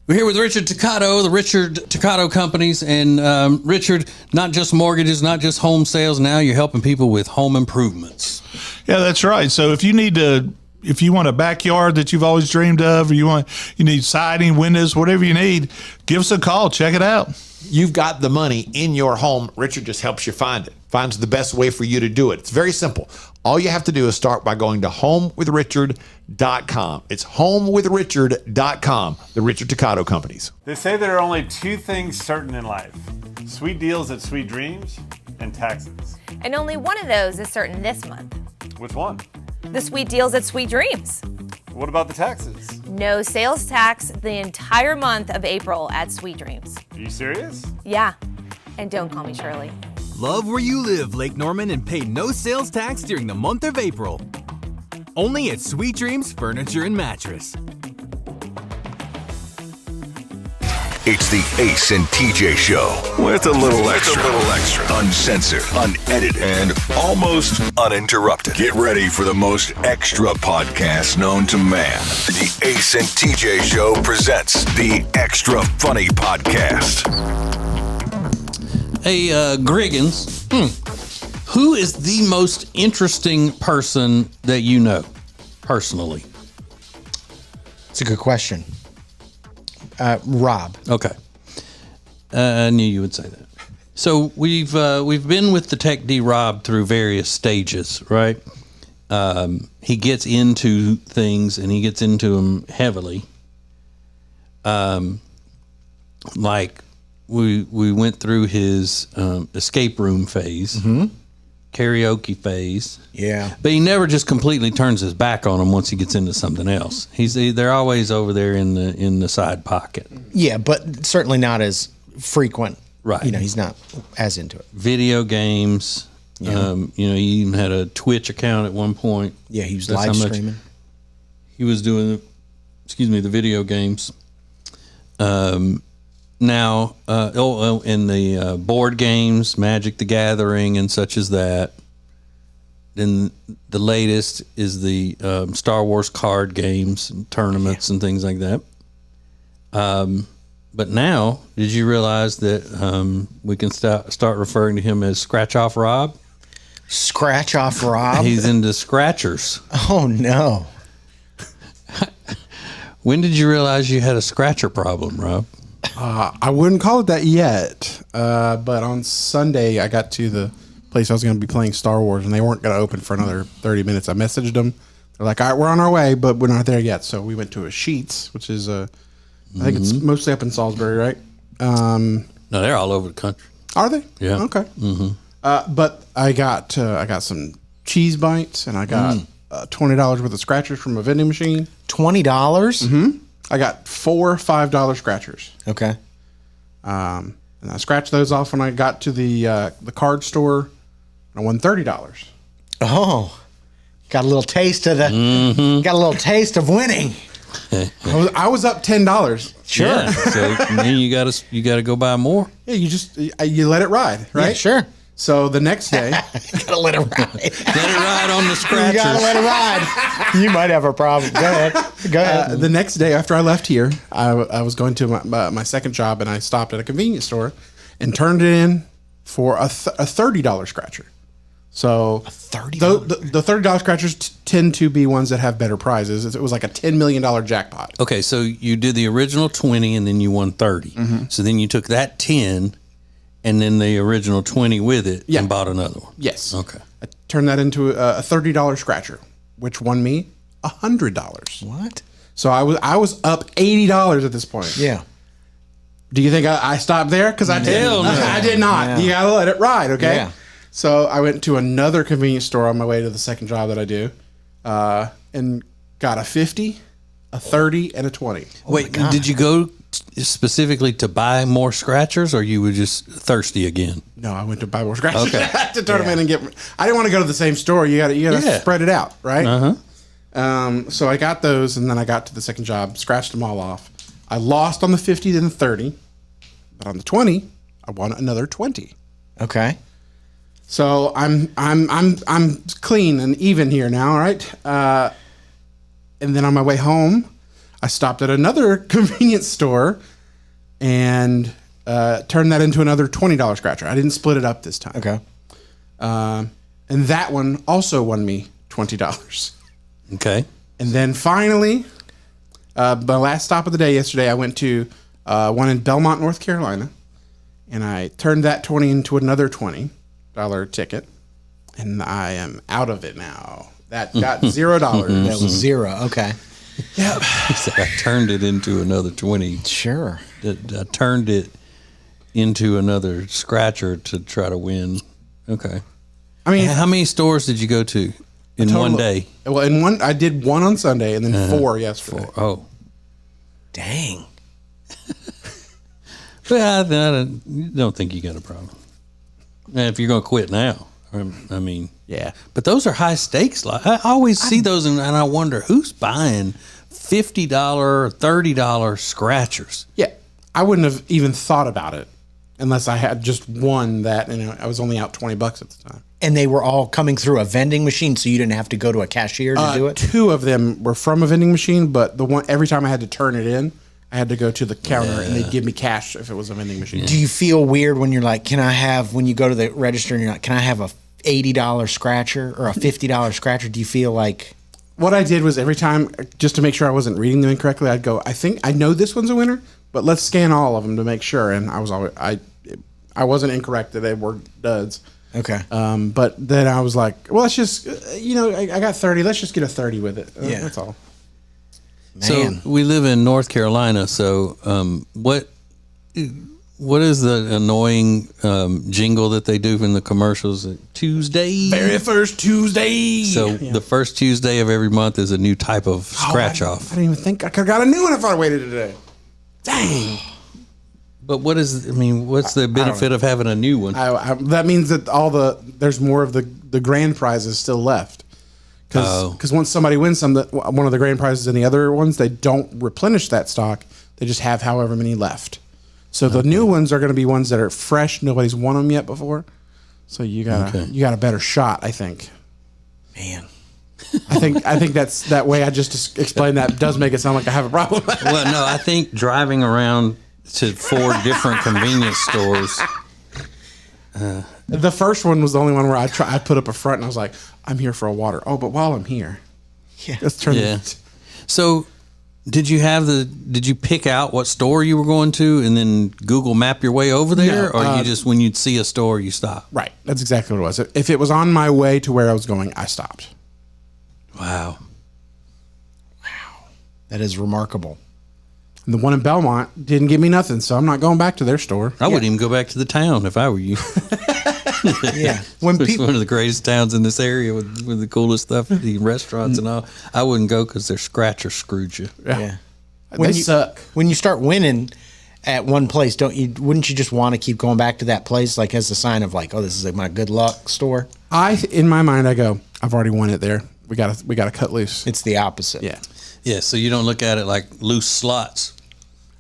We're here with Richard Toccato, the Richard Toccato Companies. And Richard, not just mortgages, not just home sales. Now you're helping people with home improvements. Yeah, that's right. So if you want a backyard that you've always dreamed of, or you need siding, windows, whatever you need, give us a call. Check it out. You've got the money in your home. Richard just helps you find it. Finds the best way for you to do it. It's very simple. All you have to do is start by going to homewithrichard.com. It's homewithrichard.com, the Richard Toccato Companies. They say there are only two things certain in life: sweet deals at Sweet Dreams and taxes. And only one of those is certain this month. Which one? The sweet deals at Sweet Dreams. What about the taxes? No sales tax the entire month of April at Sweet Dreams. Are you serious? Yeah. And don't call me Shirley. Love where you live, Lake Norman, and pay no sales tax during the month of April. Only at Sweet Dreams Furniture and Mattress. It's the Ace and TJ Show with a little extra. Uncensored, unedited, and almost uninterrupted. Get ready for the most extra podcast known to man. The Ace and TJ Show presents the Extra Funny Podcast. Hey, Griggins, who is the most interesting person that you know, personally? It's a good question. Rob. Okay. I knew you would say that. So we've been with the Tech D Rob through various stages, right? He gets into things and he gets into them heavily. Like we went through his escape room phase, karaoke phase. Yeah. But he never just completely turns his back on them once he gets into something else. They're always over there in the side pocket. Yeah, but certainly not as frequent. Right. He's not as into it. Video games. Yeah. He even had a Twitch account at one point. Yeah, he was That's live how much streaming. He was doing the video games. Now, in the board games, Magic the Gathering and such as that. Then the latest is the Star Wars card games and tournaments and things like that. But now, did you realize that we can start referring to him as Scratch Off Rob? Scratch Off Rob? He's into scratchers. Oh, no. When did you realize you had a scratcher problem, Rob? I wouldn't call it that yet, but on Sunday I got to the place I was going to be playing Star Wars, and they weren't going to open for another 30 minutes. I messaged them. They're like, all right, we're on our way, but we're not there yet. So we went to a Sheetz, which is, I think it's mostly up in Salisbury, right? No, they're all over the country. Are they? Yeah. Okay. But I got some cheese bites, and I got $20 worth of scratchers from a vending machine. $20? Mm-hmm. I got 4 $5 scratchers. Okay. And I scratched those off when I got to the card store. I won $30. Oh, got a little taste of got a little taste of winning. I was up $10. Sure. Yeah, so then you gotta go buy more. Yeah, you let it ride, right? Yeah, sure. So the next day, gotta let it ride. Let it ride on the scratchers. You gotta let it ride. You might have a problem. Go ahead. The next day after I left here, I was going to my second job, and I stopped at a convenience store and turned it in for a $30 scratcher. So $30? The $30 scratchers tend to be ones that have better prizes. It was like a $10 million jackpot. Okay, so you did the original 20 and then you won 30. Mm-hmm. So then you took that 10 and then the original 20 with it and bought another one. Yes. Okay. I turned that into a $30 scratcher, which won me $100. What? So I was up $80 at this point. Yeah. Do you think I stopped there? Because I did. Hell no. I did not. Yeah. You gotta let it ride, okay? Yeah. So I went to another convenience store on my way to the second job that I do, and got a 50, a 30, and a 20. Wait, did you go specifically to buy more scratchers, or you were just thirsty again? No, I went to buy more scratchers. Okay. to turn them in and get. I didn't want to go to the same store. You gotta spread it out, right? So I got those, and then I got to the second job, scratched them all off. I lost on the 50 and the 30, but on the 20, I won another 20. Okay. So I'm clean and even here now, right? And then on my way home, I stopped at another convenience store and turned that into another $20 scratcher. I didn't split it up this time. Okay. And that one also won me $20. Okay. And then finally, my last stop of the day yesterday, I went to one in Belmont, North Carolina, and I turned that 20 into another $20 ticket, and I am out of it now. That got $0. That was 0. Okay. Yeah. So I turned it into another 20. Sure. I turned it into another scratcher to try to win. Okay. I mean, How many stores did you go to in one day? Well, I did one on Sunday and then 4 yesterday. Oh. Dang. But I don't think you got a problem. And if you're going to quit now, I mean, Yeah. but those are high stakes. I always see those and I wonder who's buying $50, $30 scratchers. Yeah. I wouldn't have even thought about it unless I had just won that, and I was only out $20 at the time. And they were all coming through a vending machine, so you didn't have to go to a cashier to do it? 2 of them were from a vending machine, but the one every time I had to turn it in, I had to go to the counter and they'd give me cash if it was a vending machine. Do you feel weird when you're like, when you go to the register and you're like, can I have a $80 scratcher or a $50 scratcher? Do you feel like... What I did was every time, just to make sure I wasn't reading them incorrectly, I'd go, I know this one's a winner, but let's scan all of them to make sure. And I was always, I wasn't incorrect that they were duds. Okay. But then I was like, well, let's just, I got 30. Let's just get a 30 with it. Yeah. That's all. Man. So we live in North Carolina. So what is the annoying jingle that they do in the commercials? Tuesday. Very first Tuesday. So the first Tuesday of every month is a new type of scratch off. I didn't even think I could have got a new one if I waited today. Dang. But what's the benefit of having a new one? That means that there's more of the grand prizes still left. Because once somebody wins one of the grand prizes and the other ones, they don't replenish that stock. They just have however many left. So the new ones are going to be ones that are fresh. Nobody's won them yet before. So you got a better shot, I think. Man. I think that's that way. I just explained that does make it sound like I have a problem. Well, no, I think driving around to 4 different convenience stores. The first one was the only one where I put up a front and I was like, I'm here for a water. Oh, but while I'm here, let's turn it. So did you pick out what store you were going to and then Google map your way over there? No, or you just, when you'd see a store, you stop? Right. That's exactly what it was. If it was on my way to where I was going, I stopped. Wow. That is remarkable. And the one in Belmont didn't give me nothing, so I'm not going back to their store. I wouldn't even go back to the town if I were you. Yeah. It's one of the greatest towns in this area with the coolest stuff, the restaurants and all. I wouldn't go because their scratcher screwed you. Yeah. They suck. When you start winning at one place, wouldn't you just want to keep going back to that place, like as a sign of like, oh, this is like my good luck store? In my mind, I go, I've already won it there. We gotta cut loose. It's the opposite. Yeah. Yeah, so you don't look at it like loose slots.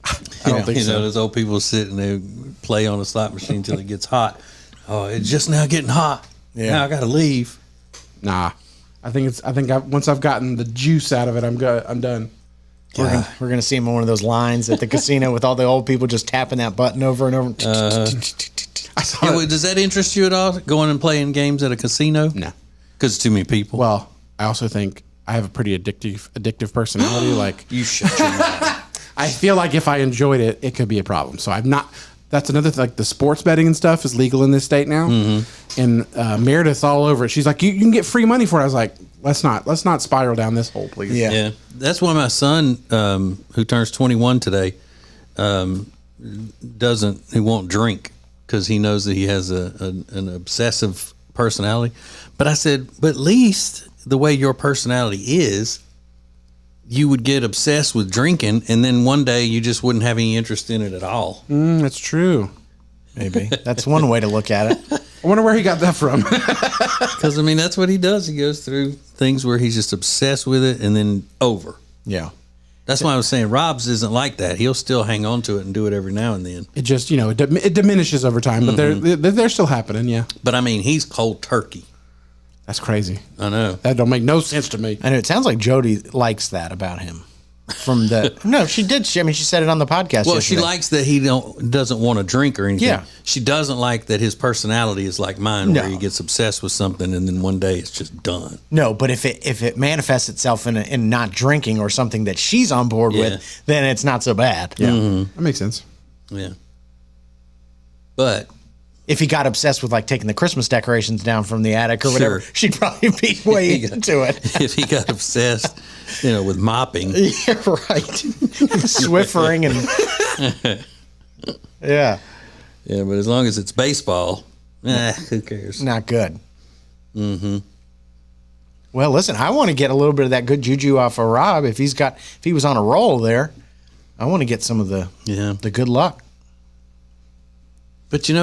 I don't think so. Those old people sit and they play on a slot machine until it gets hot. Oh, it's just now getting hot. Yeah. Now I got to leave. Nah. Once I've gotten the juice out of it, I'm done. We're gonna see him on one of those lines at the casino with all the old people just tapping that button over and over. I saw it. Does that interest you at all? Going and playing games at a casino? No. Because too many people. Well, I also think I have a pretty addictive personality. Like you shut your mouth. I feel like if I enjoyed it, it could be a problem. So I'm not. That's another thing. Like the sports betting and stuff is legal in this state now, and Meredith's all over it. She's like, you can get free money for it. I was like, let's not spiral down this hole, please. Yeah. That's why my son, who turns 21 today, he won't drink because he knows that he has an obsessive personality. But I said, but at least the way your personality is, you would get obsessed with drinking, and then one day you just wouldn't have any interest in it at all. That's true. Maybe that's one way to look at it. I wonder where he got that from. Because that's what he does. He goes through things where he's just obsessed with it, and then over. Yeah. That's why I was saying Rob's isn't like that. He'll still hang on to it and do it every now and then. It just it diminishes over time, but they're still happening. Yeah. But he's cold turkey. That's crazy. I know. That don't make no sense to me. I know. It sounds like Jody likes that about him. from the. No, she did. She said it on the podcast. Well, yesterday. she likes that he doesn't want to drink or anything. Yeah. She doesn't like that his personality is like mine, No. where he gets obsessed with something and then one day it's just done. No, but if it manifests itself in not drinking or something that she's on board Yeah. with, then it's not so bad. Yeah, that makes sense. Yeah. But If he got obsessed with like taking the Christmas decorations down from the attic or whatever, Sure. she'd probably be way into it. if he got obsessed, with mopping, Yeah, right. Swiffering and yeah, yeah, but as long as it's baseball, who cares? not good. Mm-hmm. Well, listen, I want to get a little bit of that good juju off of Rob. If he was on a roll there, I want to get some of the good luck. But he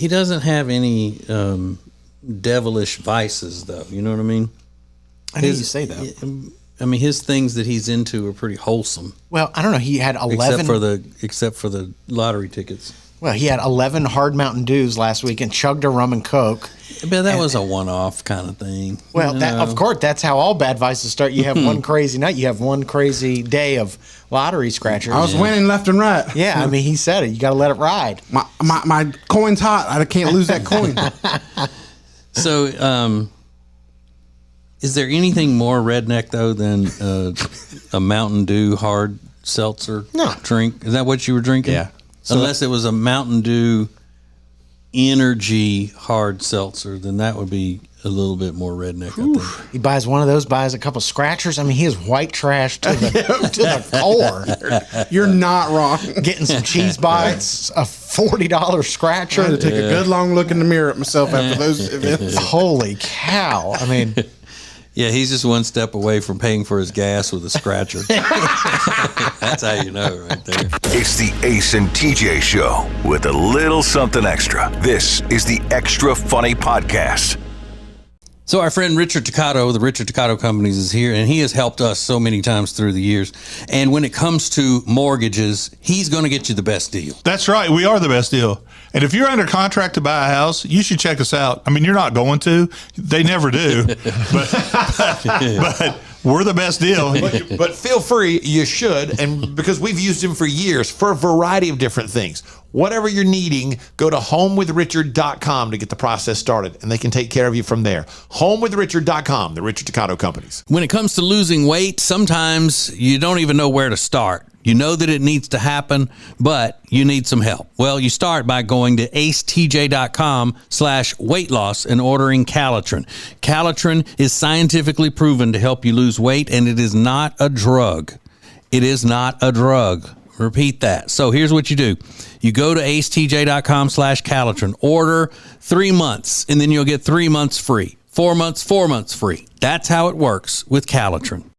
doesn't have any devilish vices, though. You know what I mean? I need you say that. I mean, his things that he's into are pretty wholesome, Well, I don't know. He had 11. except for the lottery tickets. Well, he had 11 hard Mountain Dews last week and chugged a rum and Coke. But that was a one-off kind of thing. Well, of course, that's how all bad vices start. You have one crazy night. You have one crazy day of lottery scratchers. I was winning left and right. Yeah, I mean, he said it. You got to let it ride. My coin's hot. I can't lose that coin. So, is there anything more redneck, though, than a Mountain Dew hard seltzer drink? Is that what you were drinking? Yeah. Unless it was a Mountain Dew energy hard seltzer, then that would be a little bit more redneck, I think. He buys one of those, buys a couple scratchers. I mean, he is white trash to the core. You're not wrong. Getting some cheese bites, a $40 scratcher. I had to take a good long look in the mirror at myself after those events. Holy cow. I mean, Yeah, he's just one step away from paying for his gas with a scratcher. That's how you know right there. It's the Ace and TJ Show with a little something extra. This is the Extra Funny Podcast. So our friend Richard Toccato, the Richard Toccato Companies, is here, and he has helped us so many times through the years. And when it comes to mortgages, he's going to get you the best deal. That's right. We are the best deal. And if you're under contract to buy a house, you should check us out. I mean, you're not going to. They never do. But we're the best deal. But feel free, you should, and because we've used him for years for a variety of different things. Whatever you're needing, go to homewithrichard.com to get the process started, and they can take care of you from there. Homewithrichard.com, the Richard Toccato Companies. When it comes to losing weight, sometimes you don't even know where to start. You know that it needs to happen, but you need some help. Well, you start by going to acetj.com/weight loss and ordering Calitrin. Calitrin is scientifically proven to help you lose weight, and it is not a drug. It is not a drug. Repeat that. So here's what you do. You go to acetj.com/Calitrin, order 3 months, and then you'll get 3 months free. 4 months free. That's how it works with Calitrin.